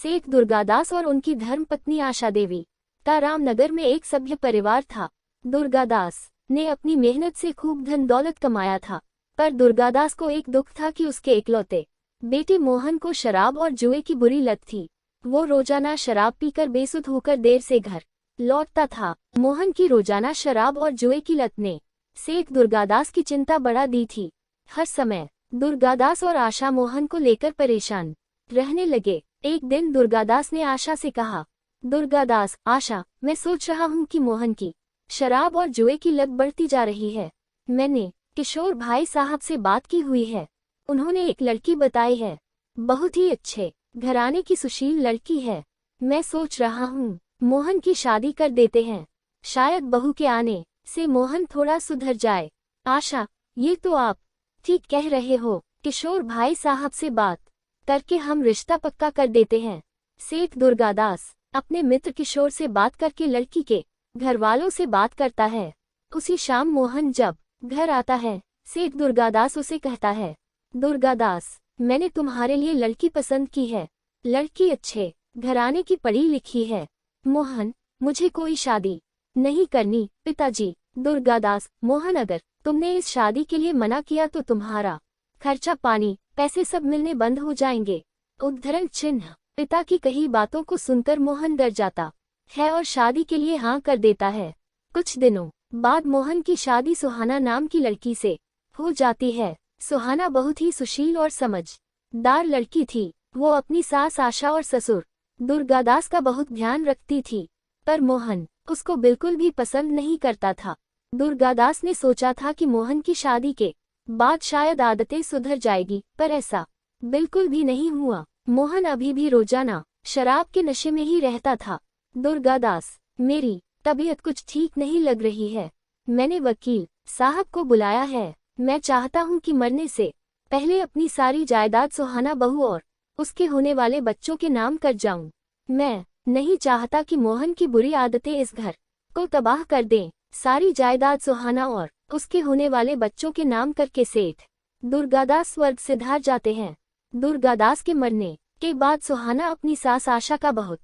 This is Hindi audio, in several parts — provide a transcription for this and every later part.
सेठ दुर्गादास और उनकी धर्मपत्नी आशा देवी का रामनगर में एक सभ्य परिवार था। दुर्गादास ने अपनी मेहनत से खूब धन दौलत कमाया था, पर दुर्गादास को एक दुख था कि उसके इकलौते बेटे मोहन को शराब और जुए की बुरी लत थी। वो रोजाना शराब पीकर बेसुध होकर देर से घर लौटता था। मोहन की रोजाना शराब और जुए की लत ने सेठ दुर्गादास की चिंता बढ़ा दी थी। हर समय दुर्गादास और आशा मोहन को लेकर परेशान रहने लगे। एक दिन दुर्गादास ने आशा से कहा, दुर्गादास, आशा, मैं सोच रहा हूँ कि मोहन की शराब और जुए की लत बढ़ती जा रही है। मैंने किशोर भाई साहब से बात की हुई है। उन्होंने एक लड़की बताई है, बहुत ही अच्छे घराने की सुशील लड़की है। मैं सोच रहा हूँ मोहन की शादी कर देते हैं। शायद बहू के आने से मोहन थोड़ा सुधर जाए। आशा, ये तो आप ठीक कह रहे हो। किशोर भाई साहब से बात करके हम रिश्ता पक्का कर देते हैं। सेठ दुर्गादास अपने मित्र किशोर से बात करके लड़की के घर वालों से बात करता है। उसी शाम मोहन जब घर आता है, सेठ दुर्गादास उसे कहता है, दुर्गादास, मैंने तुम्हारे लिए लड़की पसंद की है। लड़की अच्छे घराने की पढ़ी लिखी है। मोहन, मुझे कोई शादी नहीं करनी पिताजी। दुर्गादास, मोहन, अगर तुमने इस शादी के लिए मना किया तो तुम्हारा खर्चा पानी पैसे सब मिलने बंद हो जाएंगे। उद्धरण चिन्ह। पिता की कही बातों को सुनकर मोहन डर जाता है और शादी के लिए हाँ कर देता है। कुछ दिनों बाद मोहन की शादी सुहाना नाम की लड़की से हो जाती है। सुहाना बहुत ही सुशील और समझदार लड़की थी। वो अपनी सास आशा और ससुर दुर्गादास का बहुत ध्यान रखती थी, पर मोहन उसको बिल्कुल भी पसंद नहीं करता था। दुर्गादास ने सोचा था कि मोहन की शादी के बाद शायद आदतें सुधर जाएगी, पर ऐसा बिल्कुल भी नहीं हुआ। मोहन अभी भी रोजाना शराब के नशे में ही रहता था। दुर्गादास, मेरी तबीयत कुछ ठीक नहीं लग रही है। मैंने वकील साहब को बुलाया है। मैं चाहता हूँ कि मरने से पहले अपनी सारी जायदाद सुहाना बहू और उसके होने वाले बच्चों के नाम कर जाऊं। मैं नहीं चाहता कि मोहन की बुरी आदतें इस घर को तबाह कर दें। सारी जायदाद सुहाना और उसके होने वाले बच्चों के नाम करके सेठ दुर्गादास स्वर्ग सिधार जाते हैं। दुर्गादास के मरने के बाद सुहाना अपनी सास आशा का बहुत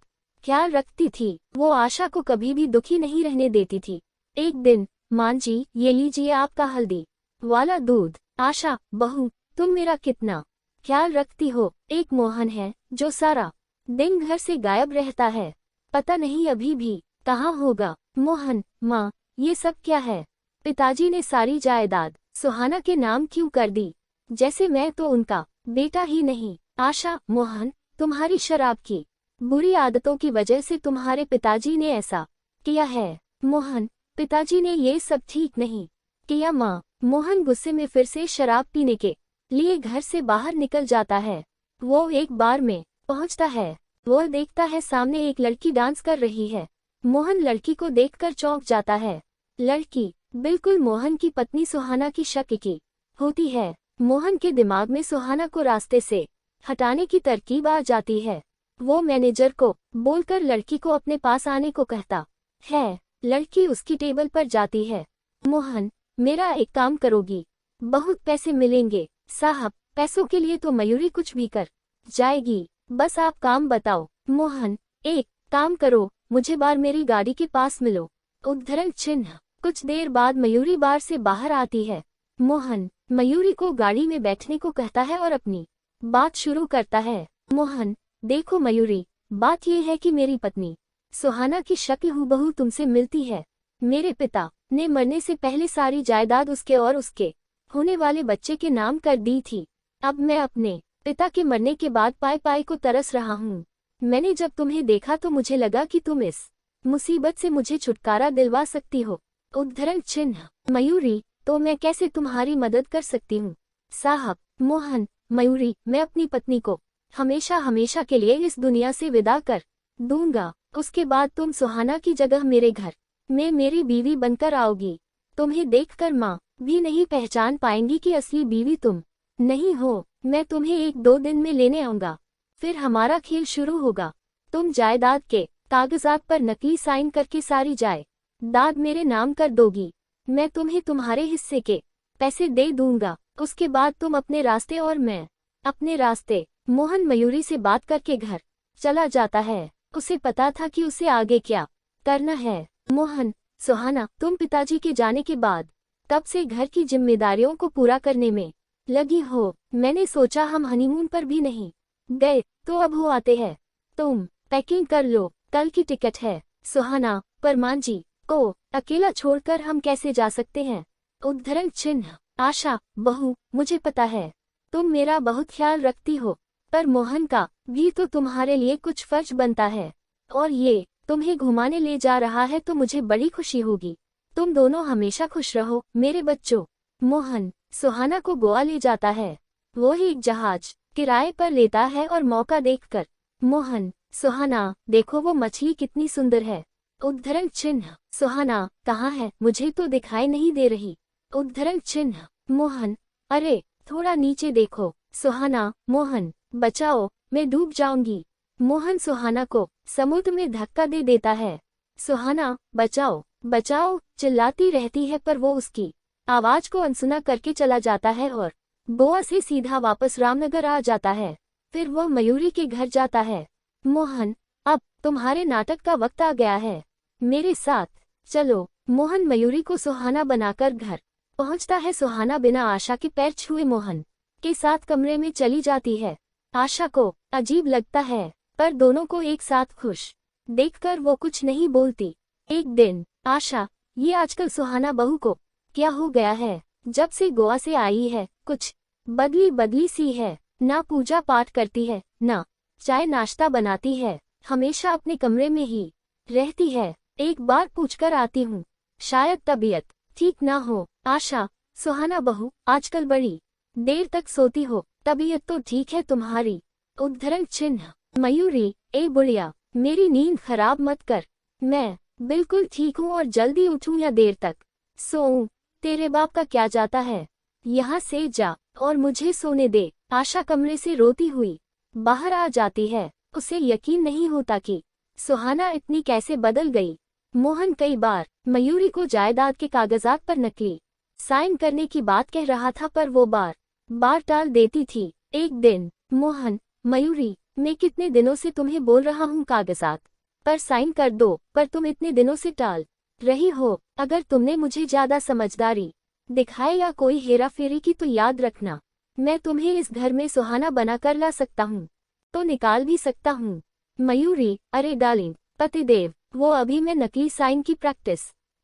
ख्याल रखती थी। वो आशा को कभी भी दुखी नहीं रहने देती थी। एक दिन, मां जी, ये लीजिए आपका हल्दी वाला दूध। आशा, बहू, तुम मेरा कितना ख्याल रखती हो। एक मोहन है जो सारा दिन घर से गायब रहता है, पता नहीं अभी भी कहाँ होगा। मोहन, माँ, ये सब क्या है? पिताजी ने सारी जायदाद सुहाना के नाम क्यों कर दी, जैसे मैं तो उनका बेटा ही नहीं। आशा, मोहन, तुम्हारी शराब की बुरी आदतों की वजह से तुम्हारे पिताजी ने ऐसा किया है। मोहन, पिताजी ने ये सब ठीक नहीं किया माँ। मोहन गुस्से में फिर से शराब पीने के लिए घर से बाहर निकल जाता है। वो एक बार में पहुंचता है। वो देखता है सामने एक लड़की डांस कर रही है। मोहन लड़की को देखकर चौंक जाता है। लड़की बिल्कुल मोहन की पत्नी सुहाना की शक्ल की होती है। मोहन के दिमाग में सुहाना को रास्ते से हटाने की तरकीब आ जाती है। वो मैनेजर को बोलकर लड़की को अपने पास आने को कहता है। लड़की उसकी टेबल पर जाती है। मोहन, मेरा एक काम करोगी? बहुत पैसे मिलेंगे। साहब, पैसों के लिए तो मयूरी कुछ भी कर जाएगी, बस आप काम बताओ। मोहन, एक काम करो, मुझे बार मेरी गाड़ी के पास मिलो। उद्धरण चिन्ह। कुछ देर बाद मयूरी बार से बाहर आती है। मोहन मयूरी को गाड़ी में बैठने को कहता है और अपनी बात शुरू करता है। मोहन, देखो मयूरी, बात यह है कि मेरी पत्नी सुहाना की शक्ल हूबहू तुमसे मिलती है। मेरे पिता ने मरने से पहले सारी जायदाद उसके और उसके होने वाले बच्चे के नाम कर दी थी। अब मैं अपने पिता के मरने के बाद पाई पाई को तरस रहा हूँ। मैंने जब तुम्हें देखा तो मुझे लगा कि तुम इस मुसीबत से मुझे छुटकारा दिलवा सकती हो। उद्धरण चिन्ह। मयूरी, तो मैं कैसे तुम्हारी मदद कर सकती हूँ? साहब, मोहन, मयूरी, मैं अपनी पत्नी को हमेशा हमेशा के लिए इस दुनिया से विदा कर दूंगा। उसके बाद तुम सुहाना की जगह मेरे घर में मेरी बीवी बनकर आओगी। तुम्हें देखकर माँ भी नहीं पहचान पाएंगी कि असली बीवी तुम नहीं हो। मैं तुम्हें 1-2 दिन में लेने आऊंगा, फिर हमारा खेल शुरू होगा। तुम जायदाद के कागजात पर नकली साइन करके सारी जायदाद मेरे नाम कर दोगी। मैं तुम्हें तुम्हारे हिस्से के पैसे दे दूंगा। उसके बाद तुम अपने रास्ते और मैं अपने रास्ते। मोहन मयूरी से बात करके घर चला जाता है। उसे पता था कि उसे आगे क्या करना है। मोहन, सुहाना, तुम पिताजी के जाने के बाद तब से घर की जिम्मेदारियों को पूरा करने में लगी हो। मैंने सोचा हम हनीमून पर भी नहीं गए तो अब हो आते हैं। तुम पैकिंग कर लो, कल की टिकट है। सुहाना, पर मां जी को अकेला छोड़कर हम कैसे जा सकते हैं? उद्धरण चिन्ह। आशा, बहू, मुझे पता है तुम मेरा बहुत ख्याल रखती हो, पर मोहन का भी तो तुम्हारे लिए कुछ फर्ज बनता है, और ये तुम्हें घुमाने ले जा रहा है तो मुझे बड़ी खुशी होगी। तुम दोनों हमेशा खुश रहो मेरे बच्चों। मोहन, सुहाना को गोवा ले जाता है। वो एक जहाज किराए पर लेता है और मौका देखकर। मोहन, सुहाना, देखो वो मछली कितनी सुंदर है। उद्धरण चिन्ह। सुहाना, कहाँ है? मुझे तो दिखाई नहीं दे रही। उद्धरण चिन्ह। मोहन, अरे थोड़ा नीचे देखो। सुहाना, मोहन, बचाओ, मैं डूब जाऊंगी। मोहन सुहाना को समुद्र में धक्का दे देता है। सुहाना, बचाओ बचाओ चिल्लाती रहती है, पर वो उसकी आवाज को अनसुना करके चला जाता है और गोवा से सीधा वापस रामनगर आ जाता है। फिर वह मयूरी के घर जाता है। मोहन, अब तुम्हारे नाटक का वक्त आ गया है, मेरे साथ चलो। मोहन मयूरी को सुहाना बनाकर घर पहुंचता है। सुहाना बिना आशा के पैर छुए मोहन के साथ कमरे में चली जाती है। आशा को अजीब लगता है, पर दोनों को एक साथ खुश देखकर वो कुछ नहीं बोलती। एक दिन, आशा, ये आजकल सुहाना बहू को क्या हो गया है? जब से गोवा से आई है कुछ बदली बदली सी है। ना पूजा पाठ करती है, ना चाय नाश्ता बनाती है, हमेशा अपने कमरे में ही रहती है। एक बार पूछकर आती हूँ, शायद तबीयत ठीक ना हो। आशा, सुहाना बहू, आजकल बड़ी देर तक सोती हो, तबीयत तो ठीक है तुम्हारी? उद्धरण चिन्ह। मयूरी, ए बुढ़िया, मेरी नींद खराब मत कर। मैं बिल्कुल ठीक हूँ और जल्दी उठूं या देर तक सोऊं? तेरे बाप का क्या जाता है? यहाँ से जा और मुझे सोने दे। आशा कमरे से रोती हुई बाहर आ जाती है। उसे यकीन नहीं होता कि सुहाना इतनी कैसे बदल गई। मोहन कई बार मयूरी को जायदाद के कागजात पर नकली साइन करने की बात कह रहा था, पर वो बार बार टाल देती थी। एक दिन, मोहन, मयूरी, मैं कितने दिनों से तुम्हें बोल रहा हूँ कागजात पर साइन कर दो, पर तुम इतने दिनों से टाल रही हो। अगर तुमने मुझे ज्यादा समझदारी दिखाए या कोई हेराफेरी की तो याद रखना, मैं तुम्हें इस घर में सुहाना बनाकर ला सकता हूँ, तो निकाल भी सकता हूँ। मयूरी, अरे डार्लिंग, पतिदेव, वो अभी मैं नकली साइन की प्रैक्टिस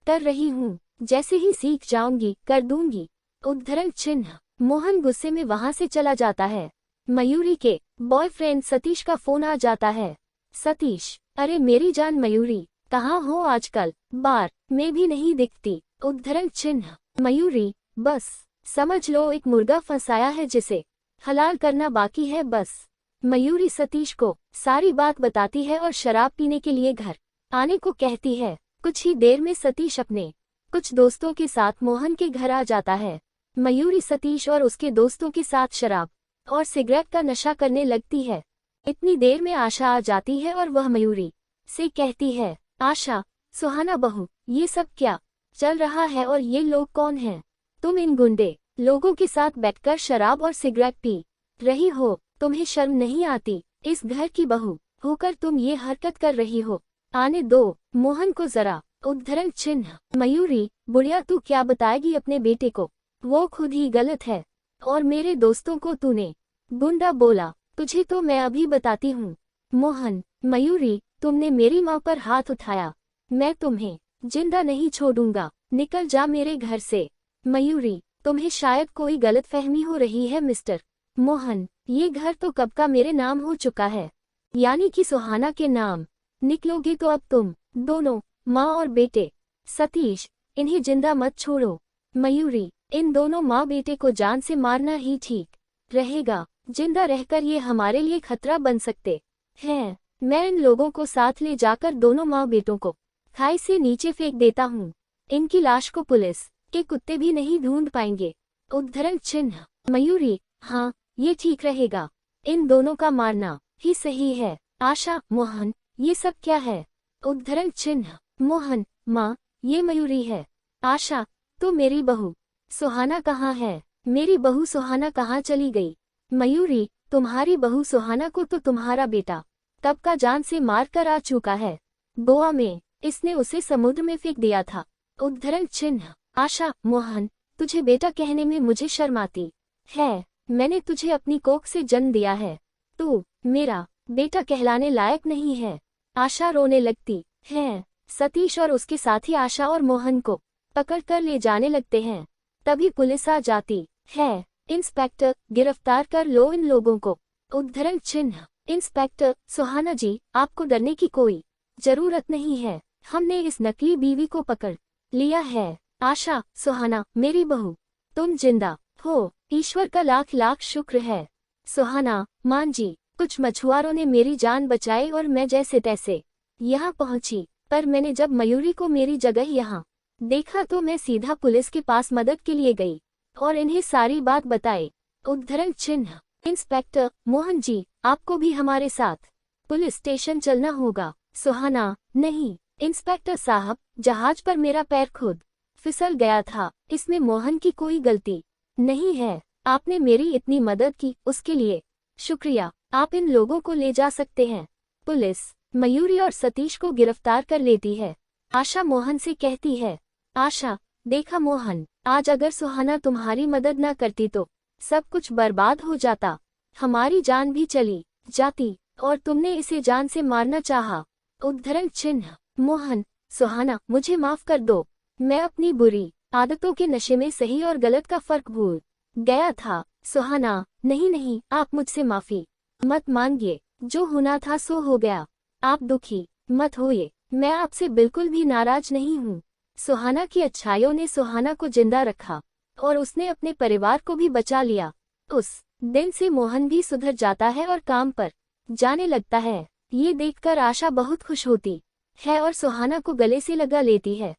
कर रही हूँ, जैसे ही सीख जाऊंगी कर दूंगी। उद्धरण चिन्ह। मोहन गुस्से में वहां से चला जाता है। मयूरी के बॉयफ्रेंड सतीश का फोन आ जाता है। सतीश, अरे मेरी जान मयूरी, कहाँ हो आजकल? बार में भी नहीं दिखती। उद्धरण चिन्ह। मयूरी, बस समझ लो एक मुर्गा फंसाया है जिसे हलाल करना बाकी है बस। मयूरी सतीश को सारी बात बताती है और शराब पीने के लिए घर आने को कहती है। कुछ ही देर में सतीश अपने कुछ दोस्तों के साथ मोहन के घर आ जाता है। मयूरी सतीश और उसके दोस्तों के साथ शराब और सिगरेट का नशा करने लगती है। इतनी देर में आशा आ जाती है और वह मयूरी से कहती है, आशा, सुहाना बहू, ये सब क्या चल रहा है और ये लोग कौन हैं? तुम इन गुंडे लोगों के साथ बैठकर शराब और सिगरेट पी रही हो, तुम्हें शर्म नहीं आती? इस घर की बहू होकर तुम ये हरकत कर रही हो, आने दो मोहन को जरा। उद्धरण चिन्ह। मयूरी, बुढ़िया, तू क्या बताएगी अपने बेटे को? वो खुद ही गलत है और मेरे दोस्तों को तूने गुंडा बोला, तुझे तो मैं अभी बताती हूँ। मोहन, मयूरी, तुमने मेरी माँ पर हाथ उठाया, मैं तुम्हें जिंदा नहीं छोड़ूंगा, निकल जा मेरे घर से। मयूरी, तुम्हें शायद कोई गलतफहमी हो रही है मिस्टर मोहन, ये घर तो कब का मेरे नाम हो चुका है, यानी कि सुहाना के नाम। निकलोगे तो अब तुम दोनों, माँ और बेटे। सतीश, इन्हें जिंदा मत छोड़ो। मयूरी, इन दोनों माँ बेटे को जान से मारना ही ठीक रहेगा, जिंदा रहकर ये हमारे लिए खतरा बन सकते हैं। मैं इन लोगों को साथ ले जाकर दोनों माँ बेटों को खाई से नीचे फेंक देता हूँ। इनकी लाश को पुलिस के कुत्ते भी नहीं ढूंढ पाएंगे। उद्धरण चिन्ह। मयूरी, हाँ, ये ठीक रहेगा, इन दोनों का मारना ही सही है। आशा, मोहन, ये सब क्या है? उद्धरण चिन्ह। मोहन, माँ, ये मयूरी है। आशा, तो मेरी बहू सुहाना कहाँ है? मेरी बहू सुहाना कहाँ चली गई? मयूरी, तुम्हारी बहू सुहाना को तो तुम्हारा बेटा कब का जान से मार कर आ चुका है। गोवा में इसने उसे समुद्र में फेंक दिया था। उद्धरण चिन्ह। आशा, मोहन, तुझे बेटा कहने में मुझे शर्म आती है। मैंने तुझे अपनी कोख से जन्म दिया है। तू मेरा बेटा कहलाने लायक नहीं है। आशा रोने लगती है। सतीश और उसके साथी आशा और मोहन को पकड़कर ले जाने लगते हैं। तभी पुलिस आ जाती है। इंस्पेक्टर, गिरफ्तार कर लो इन लोगों को। उद्धरण चिन्ह। इंस्पेक्टर, सुहाना जी, आपको डरने की कोई जरूरत नहीं है। हमने इस नकली बीवी को पकड़ लिया है। आशा, सुहाना, मेरी बहू, तुम जिंदा हो। ईश्वर का लाख लाख शुक्र है। सुहाना, मान जी, कुछ मछुआरों ने मेरी जान बचाई और मैं जैसे तैसे यहाँ पहुंची, पर मैंने जब मयूरी को मेरी जगह यहाँ देखा तो मैं सीधा पुलिस के पास मदद के लिए गई और इन्हें सारी बात बताई। उद्धरण चिन्ह। इंस्पेक्टर, मोहन जी, आपको भी हमारे साथ पुलिस स्टेशन चलना होगा। सुहाना, नहीं इंस्पेक्टर साहब, जहाज पर मेरा पैर खुद फिसल गया था, इसमें मोहन की कोई गलती नहीं है। आपने मेरी इतनी मदद की, उसके लिए शुक्रिया। आप इन लोगों को ले जा सकते हैं। पुलिस मयूरी और सतीश को गिरफ्तार कर लेती है। आशा मोहन से कहती है, आशा, देखा मोहन, आज अगर सुहाना तुम्हारी मदद न करती तो सब कुछ बर्बाद हो जाता। हमारी जान भी चली जाती और तुमने इसे जान से मारना चाहा। उद्धरण चिन्ह। मोहन, सुहाना, मुझे माफ कर दो। मैं अपनी बुरी आदतों के नशे में सही और गलत का फर्क भूल गया था। सुहाना, नहीं नहीं, आप मुझसे माफी मत मांगिए। जो होना था सो हो गया। आप दुखी मत होइए, मैं आपसे बिल्कुल भी नाराज नहीं हूँ। सुहाना की अच्छाइयों ने सुहाना को जिंदा रखा और उसने अपने परिवार को भी बचा लिया। उस दिन से मोहन भी सुधर जाता है और काम पर जाने लगता है। ये देखकर आशा बहुत खुश होती है और सुहाना को गले से लगा लेती है।